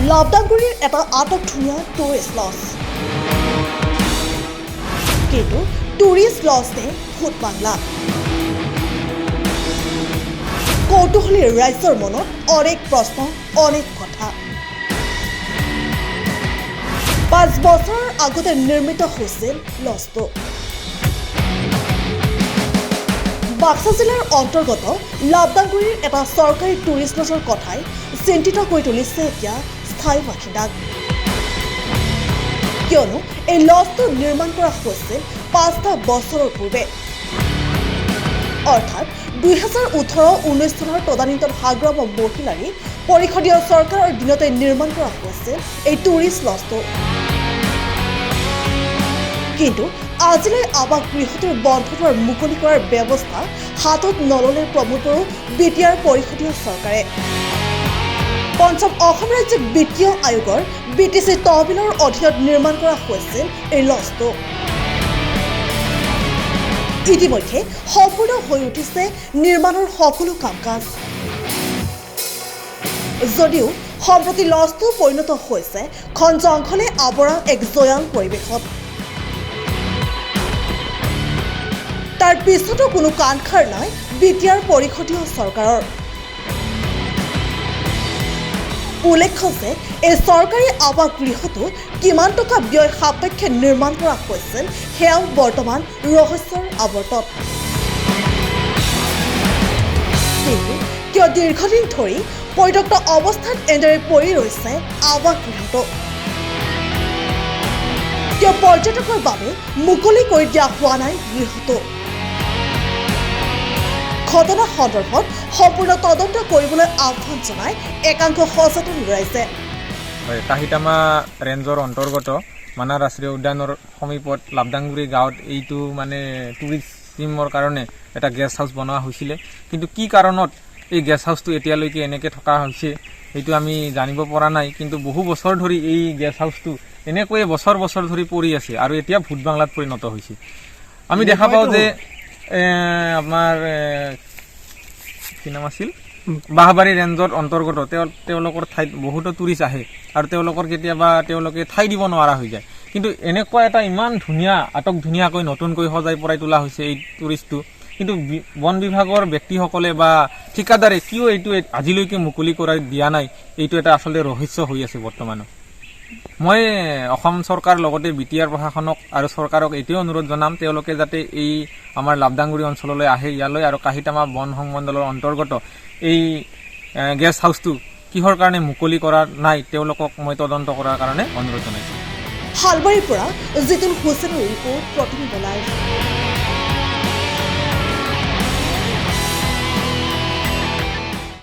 লাভদাংগুৰিৰ এটা আটকধুনীয়া tourist lodge কিন্তু টুৰিষ্ট লজ নে ভূত বাংলা কৌতূহলী ৰাইজৰ মনত অনেক প্ৰশ্ন অনেক কথা 5 বছৰৰ আগতে নিৰ্মিত হৈছিল লজটো বাক্সা জিলাৰ অন্তৰ্গত লাভদাংগুৰিৰ এটা চৰকাৰী টুৰিষ্ট লজৰ কথাই চিন্তিত কৰি তুলিছে এতিয়া স্থায়ী বাসিন্দাক কিয়নো এই লজটো নিৰ্মাণ কৰা হৈছিল 5টা বছৰৰ পূৰ্বে অৰ্থাৎ 2018-19 চনৰ তদানীন্তন হাগ্ৰাম মহিলাৰী পৰিষদীয় চৰকাৰৰ দিনতে নিৰ্মাণ কৰা হৈছিল এই টুৰিষ্ট লজটো কিন্তু আজিলৈ আৱাস গৃহটোৰ বন্ধটোৰ মুকলি কৰাৰ ব্যৱস্থা হাতত নললে প্ৰমোদ বড়ো বিটিআৰ পৰিষদীয় চৰকাৰে পঞ্চম অসম ৰাজ্য বিত্তীয় আয়োগৰ বিটিচি তহবিলৰ অধীনত নিৰ্মাণ কৰা হৈছিল এই লজটো ইতিমধ্যে সম্পূৰ্ণ হৈ উঠিছে নিৰ্মাণৰ সকলো কাম কাজ যদিও সম্প্ৰতি লজটো পৰিণত হৈছে ঘন জংঘলে আৱৰা এক জয়াল পৰিৱেশত তাৰ পিছতো কোনো কাণখাৰ নাই বিটিআৰ পৰিষদীয় চৰকাৰৰ উল্লেখ্য যে এই চৰকাৰী আৱাস গৃহটো কিমান টকা ব্যয় সাপেক্ষে নিৰ্মাণ কৰা হৈছিল সেয়াও বৰ্তমান ৰহস্যৰ আৱৰ্তত কিন্তু কিয় দীৰ্ঘদিন ধৰি পৰিত্যক্ত অৱস্থাত এনেদৰে পৰি ৰৈছে আৱাস গৃহটো কিয় পৰ্যটকৰ বাবে মুকলি কৰি দিয়া হোৱা নাই গৃহটো ঘটনা সন্দৰ্ভত সম্পূৰ্ণ তদন্ত কৰিবলৈ আহ্বান জনাই একাংশ সচেতন ৰাইজে কাহিতামা ৰেঞ্জৰ অন্তৰ্গত মানাহ ৰাষ্ট্ৰীয় উদ্যানৰ সমীপত লাভদাংগুৰি গাঁৱত এইটো মানে টুৰিজিমৰ কাৰণে এটা গেষ্ট হাউচ বনোৱা হৈছিলে কিন্তু কি কাৰণত এই গেষ্ট হাউচটো এতিয়ালৈকে এনেকৈ থকা হৈছে সেইটো আমি জানিব পৰা নাই কিন্তু বহু বছৰ ধৰি এই গেষ্ট হাউচটো এনেকৈয়ে বছৰ বছৰ ধৰি পৰি আছে আৰু এতিয়া ভূত বাংলাত পৰিণত হৈছে আমি দেখা পাওঁ যে আমাৰ কি নাম আছিল বাহবাৰী ৰেঞ্জৰ অন্তৰ্গত তেওঁলোকৰ ঠাইত বহুতো টুৰিষ্ট আহে আৰু তেওঁলোকৰ কেতিয়াবা তেওঁলোকে ঠাই দিব নোৱাৰা হৈ যায় কিন্তু এনেকুৱা এটা ইমান ধুনীয়া আটক ধুনীয়াকৈ নতুনকৈ সজাই পৰাই তোলা হৈছে এই টুৰিষ্টটো কিন্তু বন বিভাগৰ ব্যক্তিসকলে বা ঠিকাদাৰে কিয় এইটো আজিলৈকে মুকলি কৰাই দিয়া নাই এইটো এটা আচলতে ৰহস্য হৈ আছে বৰ্তমানো মই অসম চৰকাৰ লগতে বিটিআৰ প্ৰশাসনক আৰু চৰকাৰক এইটোৱে অনুৰোধ জনাম তেওঁলোকে যাতে এই আমাৰ লাভদাংগুৰি অঞ্চললৈ আহে ইয়ালৈ আৰু কাহিতামা বন সংমণ্ডলৰ অন্তৰ্গত এই গেষ্ট হাউচটো কিহৰ কাৰণে মুকলি কৰা নাই তেওঁলোকক মই তদন্ত কৰাৰ কাৰণে অনুৰোধ জনাইছোঁ হালবাৰীৰ পৰা জিতুল হুছেইনৰ ৰিপৰ্ট প্ৰতিনিধি লাইভ